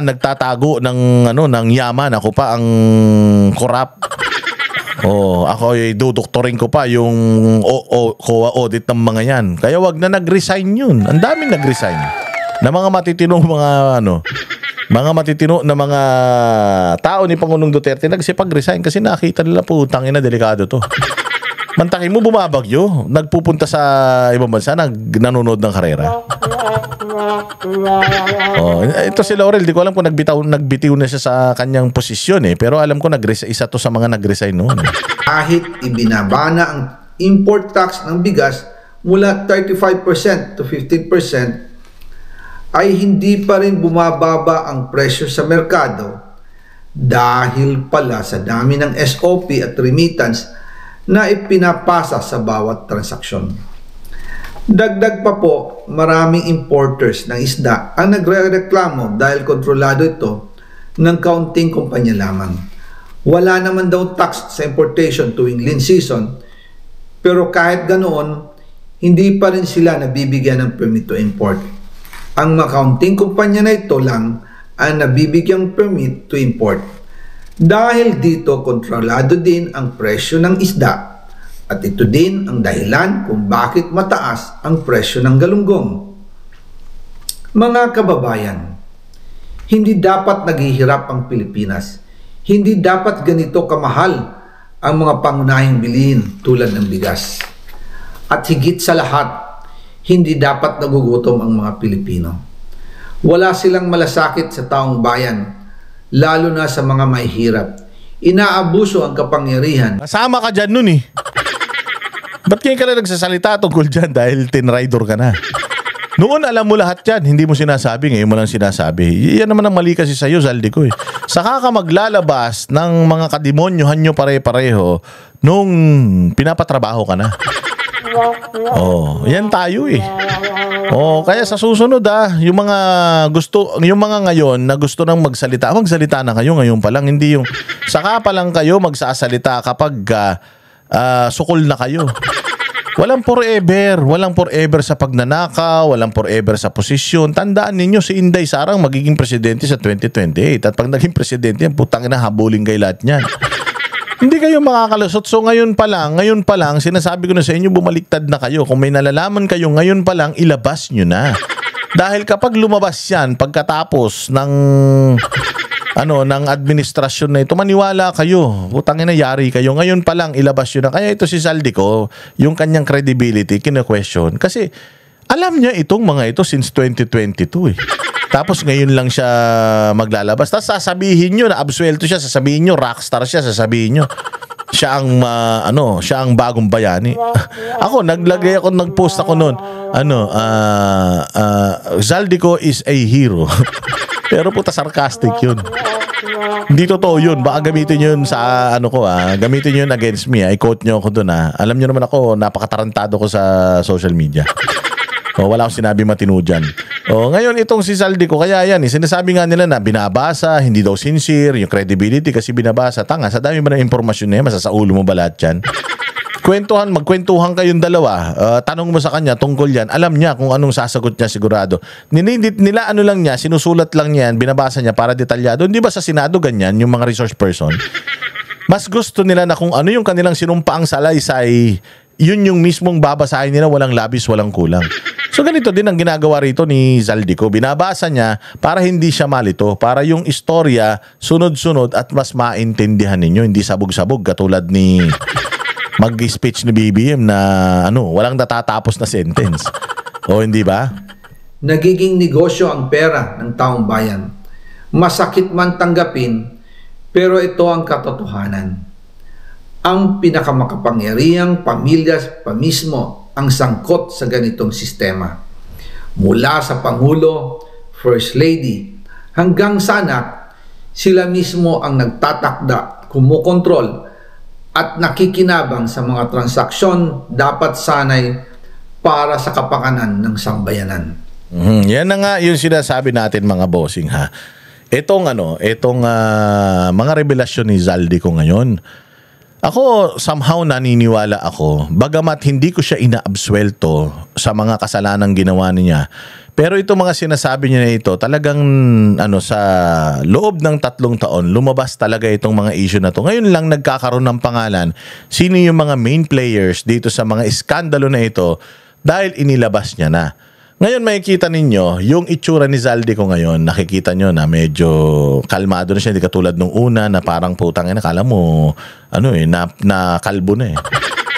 nagtatago ng yaman. Ako pa ang korap. Ako dudoktorin ko pa yung COA audit ng mga yan. Kaya wag na nag-resign yun. Ang daming nag-resign. Na mga matitinong mga matitino na mga tao ni Pangulong Duterte nagsipag-resign kasi nakita nila putang ina, delikado to. Mantakin mo bumabagyo, nagpupunta sa ibang bansa, nanonood ng karera. Ito si Laurel, di ko alam kung nagbitiw na siya sa kanyang posisyon pero alam ko isa to sa mga nag-resign noon. Kahit ibinabana ang import tax ng bigas mula 35% to 15%, ay hindi pa rin bumababa ang presyo sa merkado dahil pala sa dami ng SOP at remittance na ipinapasa sa bawat transaksyon. Dagdag pa po, maraming importers ng isda ang nagrereklamo dahil kontrolado ito ng kaunting kumpanya lamang. Wala naman daw tax sa importation tuwing lean season, pero kahit ganoon, hindi pa rin sila nabibigyan ng permit to import. Ang mga kaunting kumpanya na ito lang ang nabibigyang permit to import. Dahil dito, kontrolado din ang presyo ng isda at ito din ang dahilan kung bakit mataas ang presyo ng galunggong. Mga kababayan, hindi dapat naghihirap ang Pilipinas. Hindi dapat ganito kamahal ang mga pangunahing bilihin tulad ng bigas. At higit sa lahat, hindi dapat nagugutom ang mga Pilipino. Wala silang malasakit sa taong bayan, lalo na sa mga mahihirap. Inaabuso ang kapangyarihan. Kasama ka dyan nun eh. Ba't kayo ka na nagsasalita tungkol dyan dahil tinrider ka na? Noon alam mo lahat yan, hindi mo sinasabi, ngayon mo lang sinasabi. Yan naman ang mali kasi sa'yo, Zaldico eh. Saka ka maglalabas ng mga kademonyohan nyo pare-pareho nung pinapatrabaho ka na. Oh, yan tayo eh. Oh, kaya sa susunod yung mga ngayon na gusto nang magsalita na kayo ngayon pa lang, hindi yung saka pa lang kayo magsasalita kapag sukol na kayo. Walang forever sa pagnanakaw, walang forever sa posisyon. Tandaan ninyo si Inday Sarang magiging presidente sa 2028 at pag naging presidente yan, putang ina, habulin kayo lahat niyan. Hindi kayo makakalusot. So ngayon pa lang, sinasabi ko na sa inyo, bumaliktad na kayo. Kung may nalalaman kayo, ngayon pa lang, ilabas nyo na. Dahil kapag lumabas yan, pagkatapos ng administrasyon na ito, maniwala kayo. Putangin na, yari kayo. Ngayon pa lang, ilabas nyo na. Kaya ito si Zaldico, yung kanyang credibility, kina-question. Kasi alam niya itong mga ito since 2022 eh. Tapos ngayon lang siya maglalabas. Tapos sasabihin nyo na absuelto siya, sasabihin nyo rockstar siya, sasabihin nyo siya ang bagong bayani. Ako nagpost ako noon. Zaldico is a hero. Pero puta sarcastic 'yun. Hindi totoo 'yun. Baka gamitin 'yun sa gamitin 'yun against me. I-quote nyo ako doon Alam niyo naman ako, napakatarantado ko sa social media. Wala akong sinabi matino dyan. Ngayon itong si Zaldico, kaya yan sinasabi nga nila na binabasa, hindi daw sincere, yung credibility kasi binabasa. Tanga, sa dami ba ng impormasyon na yan, masasaulo mo ba lahat yan? Magkwentuhan kayong dalawa, tanong mo sa kanya tungkol yan, alam niya kung anong sasagot niya sigurado. Nila lang niya, sinusulat lang niya yan, binabasa niya para detalyado. Hindi ba sa Senado ganyan, yung mga resource person? Mas gusto nila na kung ano yung kanilang sinumpaang salaysay, yun yung mismong babasahin nila, walang labis, walang kulang. So ganito din ang ginagawa rito ni Zaldico. Binabasa niya para hindi siya malito, para yung istorya sunod-sunod at mas maintindihan ninyo, hindi sabog-sabog katulad ni mag-speech ni BBM na walang natatapos na sentence. Hindi ba? Nagiging negosyo ang pera ng taong bayan. Masakit man tanggapin, pero ito ang katotohanan. Ang pinakamakapangyarihang pamilya pa mismo ang sangkot sa ganitong sistema. Mula sa Pangulo, First Lady, hanggang sa anak, sila mismo ang nagtatakda, kumukontrol, at nakikinabang sa mga transaksyon dapat sanay para sa kapakanan ng sambayanan. Yan na nga yung sinasabi natin mga bossing ha. Itong mga revelasyon ni Zaldico ngayon, ako, somehow naniniwala ako, bagamat hindi ko siya inaabsuelto sa mga kasalanang ginawa niya. Pero itong mga sinasabi niya na ito, talagang sa loob ng 3 taon, lumabas talaga itong mga issue na to. Ngayon lang nagkakaroon ng pangalan, sino yung mga main players dito sa mga iskandalo na ito dahil inilabas niya na. Ngayon makikita ninyo, yung itsura ni Zaldico ngayon, nakikita nyo na medyo kalmado na siya, hindi katulad nung una na parang putang nakala mo, na kalbo na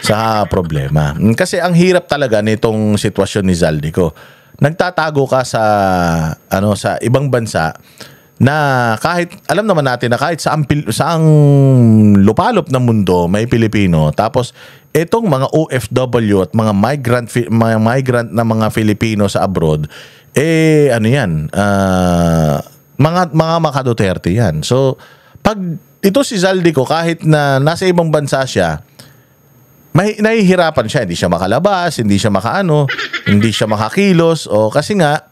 sa problema. Kasi ang hirap talaga nitong sitwasyon ni Zaldico. Nagtatago ka sa ibang bansa na kahit, alam naman natin na kahit saang lupalop ng mundo may Pilipino, tapos itong mga OFW at mga migrant na mga Filipino sa abroad, mga maka-Duterte yan. So, pag ito si Zaldico, kahit na nasa ibang bansa siya, nahihirapan siya, hindi siya makalabas, hindi siya hindi siya makakilos, kasi nga,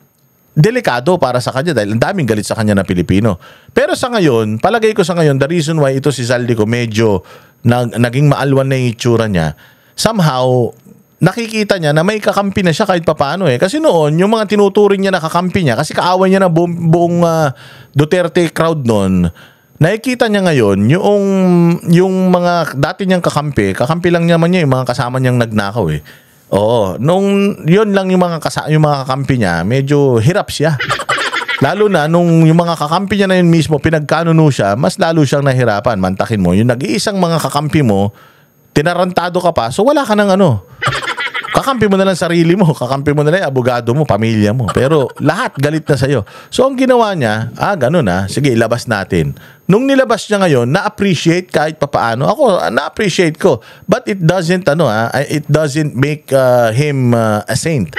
delikado para sa kanya dahil ang daming galit sa kanya na Pilipino. Pero sa ngayon, palagay ko sa ngayon, the reason why ito si Zaldico medyo naging maalwan na yung itsura niya, somehow, nakikita niya na may kakampi na siya kahit papaano eh. Kasi noon, yung mga tinuturing niya na kakampi niya, kasi kaaway niya na buong Duterte crowd noon, nakikita niya ngayon yung mga dati niyang kakampi lang naman niya, yung mga kasama niyang nagnakaw eh. Oo, nung yun lang yung mga kakampi niya, medyo hirap siya. Lalo na nung yung mga kakampi niya na yun mismo, pinagkanuno siya, mas lalo siyang nahirapan. Mantakin mo, yung nag-iisang mga kakampi mo, tinarantado ka pa, so wala ka ng kakampi mo na lang sarili mo, kakampi mo na lang abogado mo, pamilya mo. Pero lahat galit na sa'yo. So ang ginawa niya, ganun sige, ilabas natin. Nung nilabas niya ngayon, na-appreciate kahit papaano. Ako, na-appreciate ko. But it doesn't, it doesn't make him a saint.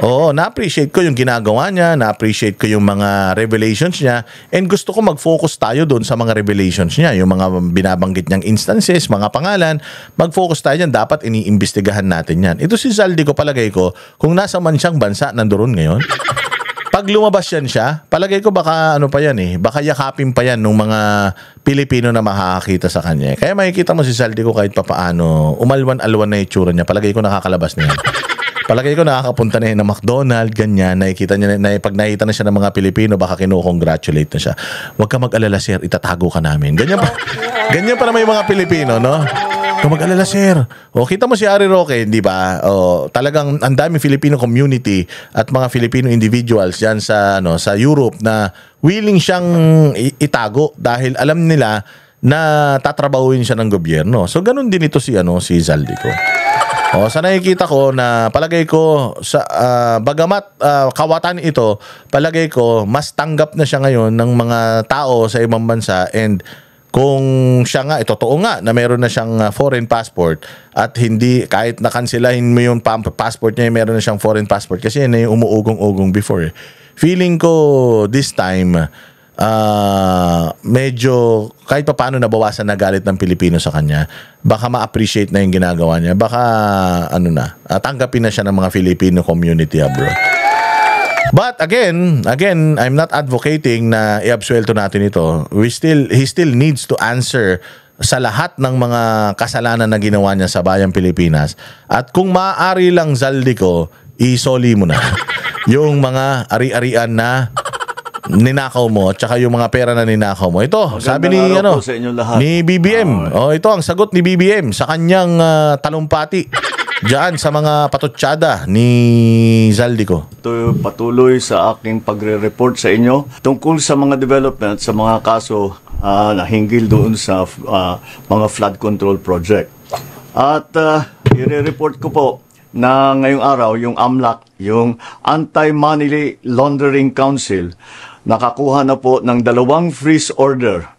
Oo, na-appreciate ko yung ginagawa niya, na-appreciate ko yung mga revelations niya, and gusto ko mag-focus tayo doon sa mga revelations niya, yung mga binabanggit niyang instances, mga pangalan, mag-focus tayo dyan, dapat iniimbestigahan natin yan. Ito si Zaldico, palagay ko, kung nasa man siyang bansa, nandoon ngayon, pag lumabas yan siya, palagay ko baka pa yan baka yakapin pa yan ng mga Pilipino na makakakita sa kanya. Kaya makikita mo si Zaldico kahit papaano, umalwan-alwan na itsura niya, palagay ko nakakalabas na yan. Palagay ko nakakapunta na yun ng McDonald's, ganyan, nakikita niya pag nakita na siya ng mga Pilipino, baka kino-congratulate na siya. Huwag ka mag-alala, sir, itatago ka namin. Ganyan pa naman yung mga Pilipino, no? Huwag mag-alala, sir. O, kita mo si Harry Roque, di ba? O, talagang ang daming Filipino community at mga Filipino individuals yan sa Europe na willing siyang itago dahil alam nila na tatrabahuin siya ng gobyerno. So, ganun din ito si Zaldico. Sa nakikita ko na palagay ko sa bagamat kawatan ito, palagay ko mas tanggap na siya ngayon ng mga tao sa ibang bansa, and kung siya nga, totoo nga na meron na siyang foreign passport at hindi, kahit nakansilahin mo yung passport niya, meron na siyang foreign passport kasi yun na yung umuugong-ugong before. Feeling ko this time medyo kahit pa paano nabawasan na galit ng Pilipino sa kanya, baka ma-appreciate na yung ginagawa niya, baka tanggapin na siya ng mga Filipino community abroad. But again, I'm not advocating na i-absuelto natin ito. He still needs to answer sa lahat ng mga kasalanan na ginawa niya sa bayang Pilipinas. At kung maaari lang, Zaldico, isoli mo na yung mga ari-arian na ninakaw mo at saka yung mga pera na ninakaw mo. Ito, sabi ni ni BBM. Ito ang sagot ni BBM sa kanyang talumpati diyan sa mga patutsada ni Zaldico. Ito patuloy sa aking pagre-report sa inyo tungkol sa mga development sa mga kaso na hinggil doon sa mga flood control project. At i-report ko po na ngayong araw yung AMLAC, yung Anti-Money Laundering Council, nakakuha na po ng 2 freeze order.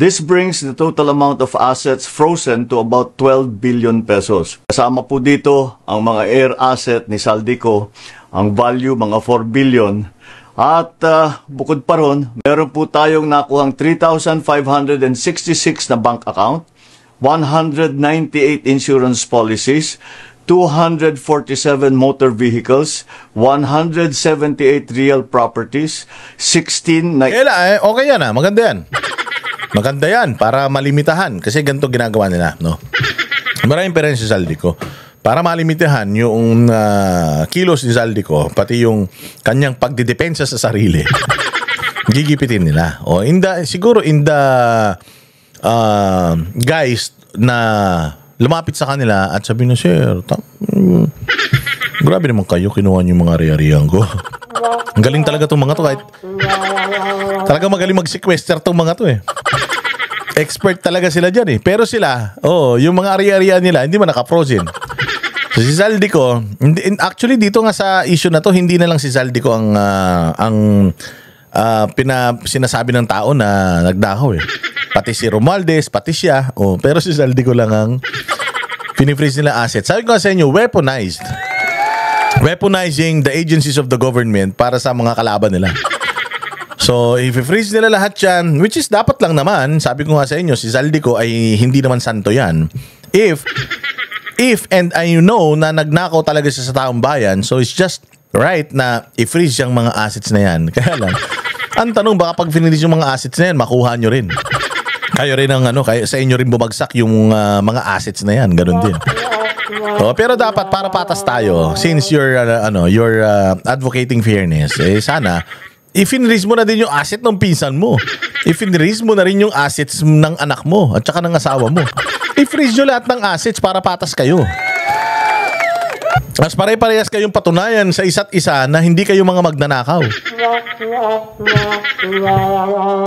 This brings the total amount of assets frozen to about 12 billion pesos. Kasama po dito ang mga air asset ni Zaldico, ang value mga 4 billion. At bukod pa ron, meron po tayong nakuhang 3,566 na bank account, 198 insurance policies, 247 motor vehicles, 178 real properties, 16 na... Okay yan maganda yan. Maganda yan para malimitahan kasi ganito ginagawa nila, no? Maraming pera si Zaldico. Para malimitahan yung kilos ni Zaldico, pati yung kanyang pagdidepensa sa sarili. Gigipitin nila. Siguro in the guys na lumapit sa kanila at sabi na, sir, grabe naman kayo, kinuha niyo yung mga ari-arian ko. Ang galing talaga itong mga to, kahit talaga magaling mag-sequester itong mga to Expert talaga sila dyan Pero sila, yung mga ari-arian nila, hindi man naka-frozen. So si Zaldico, actually dito nga sa issue na to, hindi na lang si Zaldico ang sinasabi ng tao na nagdakaw Pati si Romualdez, pati siya. Pero si Zaldico lang ang pinifreeze nila assets. Sabi ko sa inyo, weaponizing the agencies of the government para sa mga kalaban nila. So, if i-freeze nila lahat yan, which is dapat lang naman, sabi ko nga sa inyo, si Zaldico ay hindi naman santo yan. If and I know na nagnakaw talaga siya sa taong bayan, so it's just right na i-freeze yung mga assets na yan. Kaya lang, ang tanong, baka pag finreeze yung mga assets na yan, makuha nyo rin. Kayo rin ang kayo, sa inyo rin bumagsak yung mga assets na yan. Ganun din. Pero dapat para patas tayo, since you're advocating fairness, sana i-finreeze mo na din yung asset ng pinsan mo. I-finreeze mo na rin yung assets ng anak mo at saka ng asawa mo. I-freeze nyo lahat ng assets para patas kayo. Mas pare-parehas kayong patunayan sa isa't isa na hindi kayo mga magnanakaw.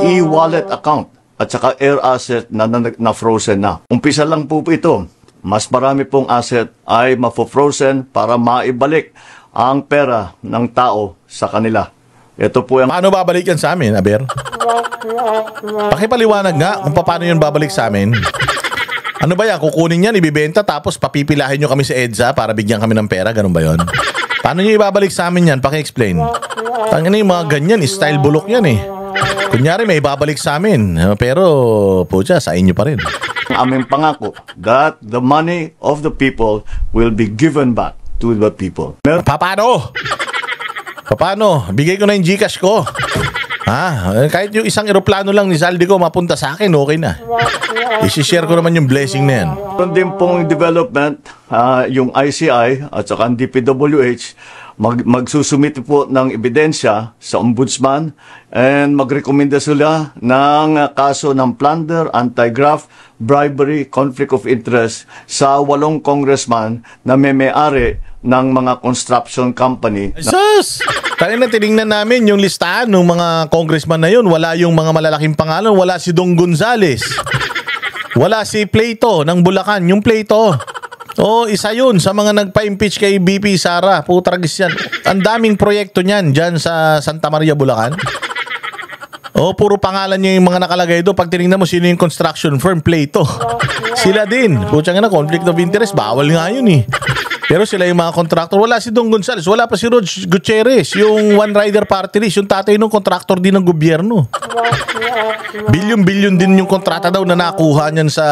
E-wallet account at saka air asset na frozen na. Umpisa lang po ito. Mas marami pong asset ay mafo-frozen para maibalik ang pera ng tao sa kanila. Ito po yung... Paano babalik yan sa amin, Aber? Pakipaliwanag nga kung paano yun babalik sa amin. Ano ba yan? Kukunin yan, ibibenta, tapos papipilahin nyo kami sa EDSA para bigyan kami ng pera? Ganun ba yun? Paano nyo ibabalik sa amin yan? Paki-explain. Tangina yung mga ganyan, style bulok yan eh. Kunyari may ibabalik sa amin, pero pucha, sa inyo pa rin. Aming pangako that the money of the people will be given back to the people. Paano? Paano? Bigay ko na yung GCash ko. Kahit yung isang eroplano lang ni Saldi ko mapunta sa akin, okay na. I-share ko naman yung blessing na yan. Meron din pong development, yung ICI at saka ang DPWH, magsusumit po ng ebidensya sa ombudsman and magrekomenda sila ng kaso ng plunder, anti-graft, bribery, conflict of interest sa 8 congressman na may-ari ng mga construction company. Sus! Kaya na tinignan namin yung listahan ng mga congressman na yun. Wala yung mga malalaking pangalan. Wala si Dong Gonzales. Wala si Plato ng Bulacan. Yung Plato. Isa yun sa mga nagpa-impeach kay BP Sara. Putragis yan. Ang daming proyekto niyan dyan sa Santa Maria, Bulacan. Puro pangalan niya yung mga nakalagay doon. Pag tinignan mo sino yung construction firm, Plato. Sila din. Putsang na, conflict of interest. Bawal nga yun eh. Pero sila yung mga contractor. Wala si Dong Gonzales. Wala pa si Rod Gutierrez. Yung One Rider Party List. Yung tatay ng contractor din ng gobyerno. Bilyon-bilyon din yung kontrata daw na nakuha niyan sa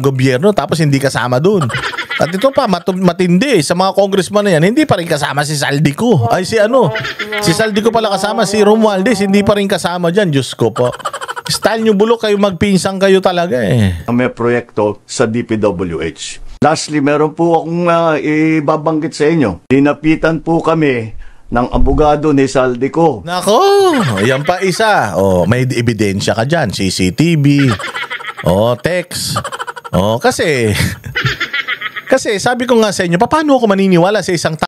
gobyerno. Tapos hindi kasama dun. At ito pa, matindi. Sa mga congressman na yan, hindi pa rin kasama si Saldico. Si Saldico pala kasama. Si Romualdez, hindi pa rin kasama dyan. Diyos ko po. Style nyo bulok kayo, magpinsang kayo talaga eh. May proyekto sa DPWH. Lastly, meron po akong ibabanggit sa inyo. Dinapitan po kami ng abogado ni Saldico. Nako, yan pa isa. May ebidensya ka dyan. CCTV. Text. Kasi sabi ko nga sa inyo, paano ako maniniwala sa isang